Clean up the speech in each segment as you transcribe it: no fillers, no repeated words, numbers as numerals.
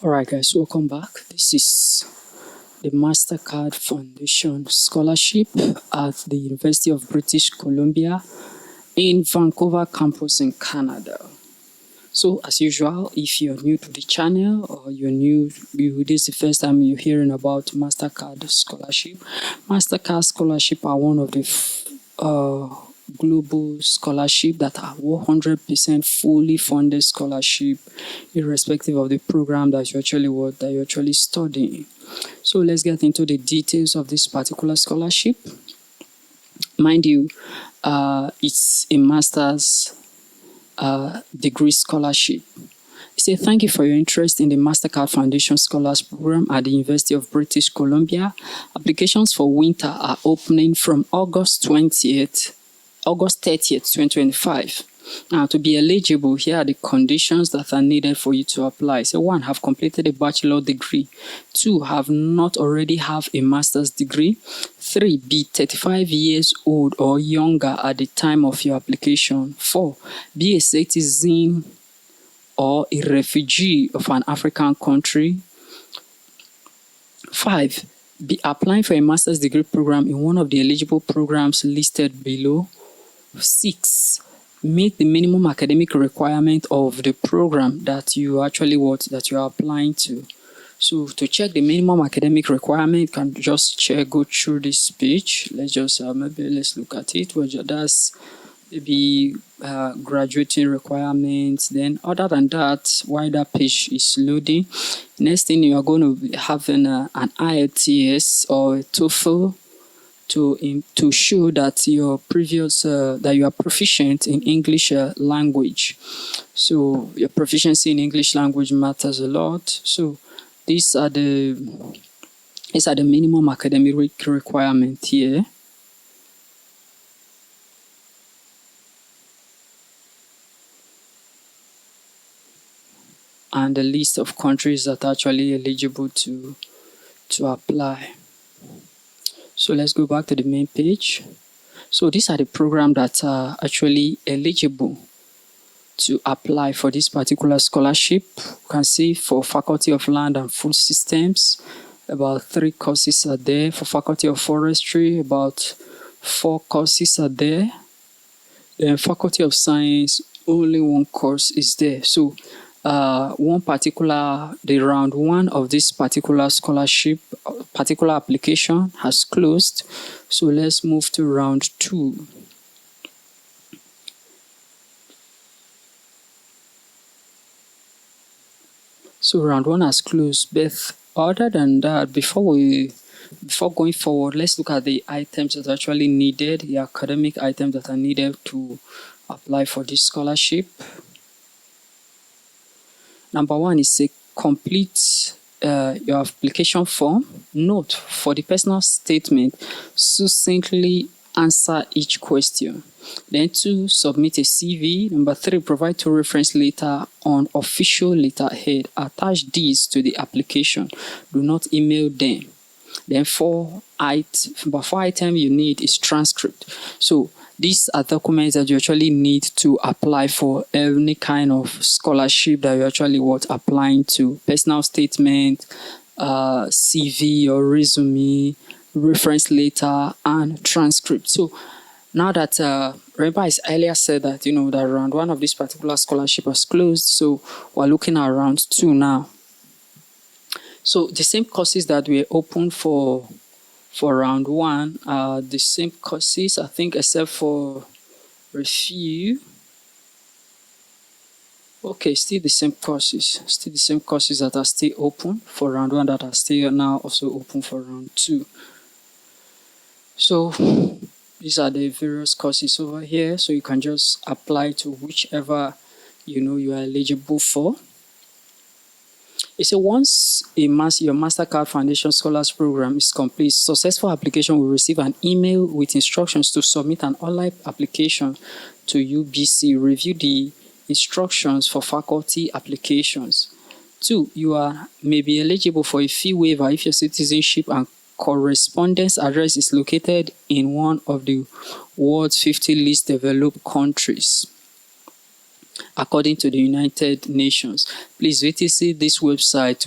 Alright guys, welcome back. This is the Mastercard Foundation Scholarship at the University of British Columbia in Vancouver campus in Canada. So as usual, if you're new to the channel or this is the first time you're hearing about Mastercard Scholarship. Mastercard Scholarship are one of the global scholarship that are 100% fully funded scholarship, irrespective of the program that you're actually studying. So let's get into the details of this particular scholarship. Mind you, it's a master's degree scholarship. It says, thank you for your interest in the Mastercard Foundation Scholars Program at the University of British Columbia. Applications for winter are opening from August 30th, 2025. Now, to be eligible, here are the conditions that are needed for you to apply. So, 1, have completed a bachelor degree. 2, have not already have a master's degree. 3, be 35 years old or younger at the time of your application. 4, be a citizen or a refugee of an African country. 5, be applying for a master's degree program in one of the eligible programs listed below. 6, meet the minimum academic requirement of the program that you are applying to. So to check the minimum academic requirement, you can just go through this page. Let's look at it. Well, that's maybe graduating requirements. Then other than that, while that page is loading, next thing you are going to be having an IELTS or a TOEFL to show that you are proficient in English language. So your proficiency in English language matters a lot. So these are the minimum academic requirement here. And the list of countries that are actually eligible to apply. So let's go back to the main page. So these are the programs that are actually eligible to apply for this particular scholarship. You can see for Faculty of Land and Food Systems, about 3 courses are there. For Faculty of Forestry, about 4 courses are there. Then Faculty of Science, only 1 course is there. So the round 1 of this particular scholarship, particular application has closed. So let's move to round 2. So round 1 has closed. But other than that, before going forward, let's look at the items that are actually needed, the academic items that are needed to apply for this scholarship. Number 1 is a complete your application form. Note, for the personal statement, succinctly answer each question. Then 2, submit a CV. Number 3, provide 2 reference letter on official letterhead. Attach these to the application. Do not email them. Then 4 item you need is transcript. So these are documents that you actually need to apply for any kind of scholarship that you're actually applying to. Personal statement, CV or resume, reference letter, and transcript. So now that remember I earlier said that that round 1 of this particular scholarship was closed, so we're looking at round 2 now. So the same courses that were open for round 1 are the same courses, I think, except for refugee. Okay, still the same courses. Still the same courses that are still open for round 1 that are still now also open for round 2. So these are the various courses over here. So you can just apply to whichever you are eligible for. It says once your Mastercard Foundation Scholars Program is complete, successful application will receive an email with instructions to submit an online application to UBC. Review the instructions for faculty applications. 2, you may be eligible for a fee waiver if your citizenship and correspondence address is located in one of the world's 50 least developed countries. according to the United Nations. Please visit this website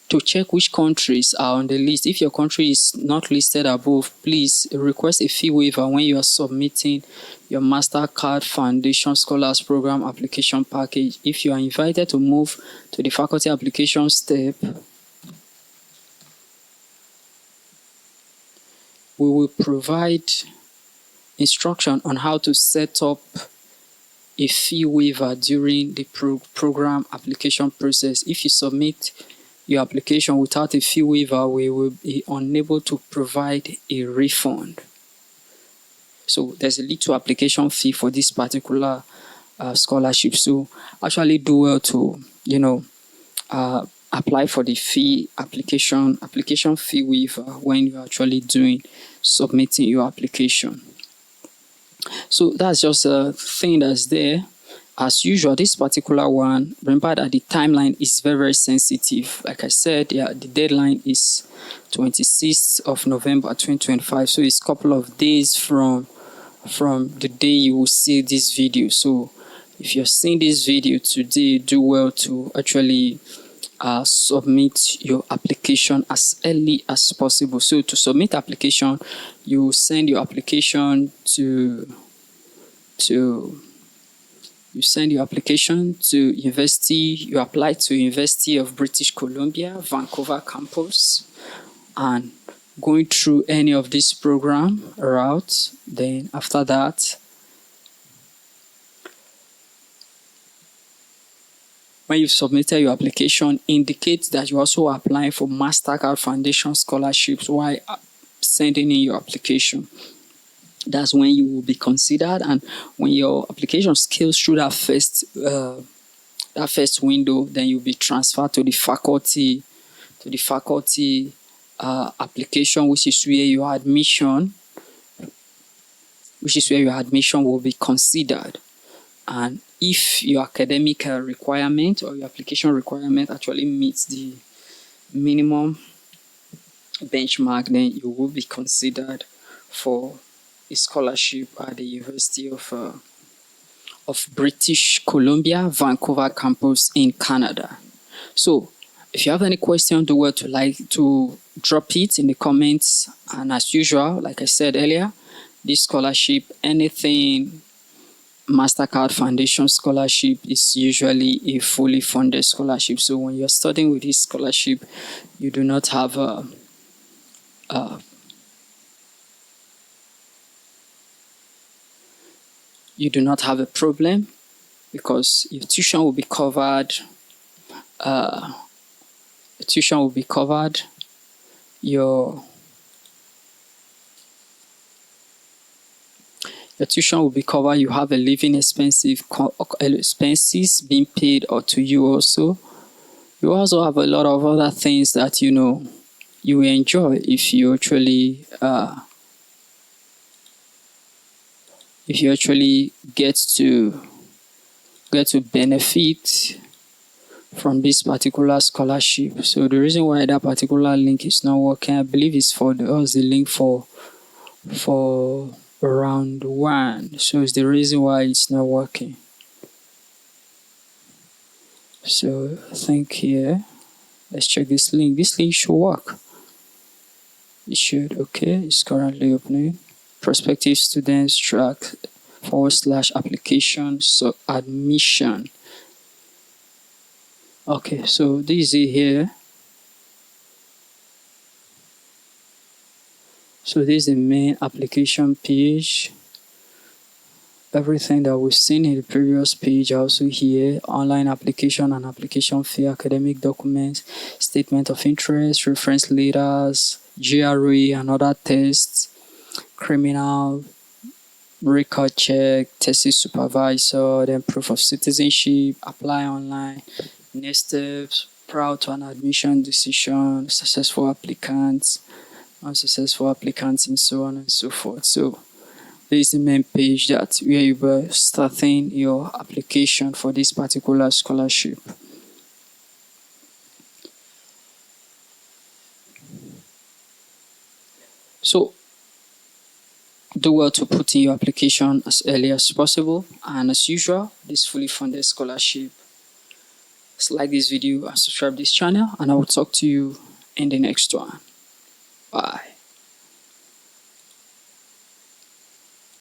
to check which countries are on the list. If your country is not listed above, please request a fee waiver when you are submitting your Mastercard Foundation Scholars Program application package. If you are invited to move to the faculty application step, we will provide instruction on how to set up a fee waiver during the program application process. If you submit your application without a fee waiver, we will be unable to provide a refund. So there's a little application fee for this particular scholarship. So actually do well to apply for the application fee waiver when you're actually submitting your application. So that's just a thing that's there. As usual, this particular one, remember that the timeline is very, very sensitive. Like I said, the deadline is 26th of November 2025. So it's a couple of days from the day you will see this video. So if you're seeing this video today, do well to actually submit your application as early as possible. So to submit application, you send your application to university. You apply to University of British Columbia, Vancouver campus, and going through any of this program route. Then after that, when you've submitted your application, indicate that you're also applying for Mastercard Foundation scholarships while sending in your application. That's when you will be considered, and when your application scales through that first window, then you'll be transferred to the faculty application, which is where your admission will be considered. And if your academic requirement or your application requirement actually meets the minimum benchmark, then you will be considered for a scholarship at the University of British Columbia, Vancouver campus in Canada. So if you have any question, do well to drop it in the comments. And as usual, like I said earlier, this scholarship, anything Mastercard Foundation scholarship, is usually a fully funded scholarship. So when you're studying with this scholarship, you do not have a problem, because your tuition will be covered. Your tuition will be covered. You have a living expenses being paid or to you also. You also have a lot of other things that you will enjoy if you actually get to benefit from this particular scholarship. So the reason why that particular link is not working, I believe, is for the link for round 1. So it's the reason why it's not working. So I think here, let's check this link. This link should work. It should. Okay, it's currently opening. Prospective students track /application so admission. Okay, so this is here. So this is the main application page. Everything that we've seen in the previous page also here: online application and application fee, academic documents, statement of interest, reference letters, GRE and other tests, criminal record check, thesis supervisor, then proof of citizenship, apply online, next steps, prior to an admission decision, successful applicants, unsuccessful applicants, and so on and so forth. So this is the main page where you were starting your application for this particular scholarship. So Do well to put in your application as early as possible, and as usual, this fully funded scholarship. Just like this video and subscribe this channel, and I will talk to you in the next one. Bye.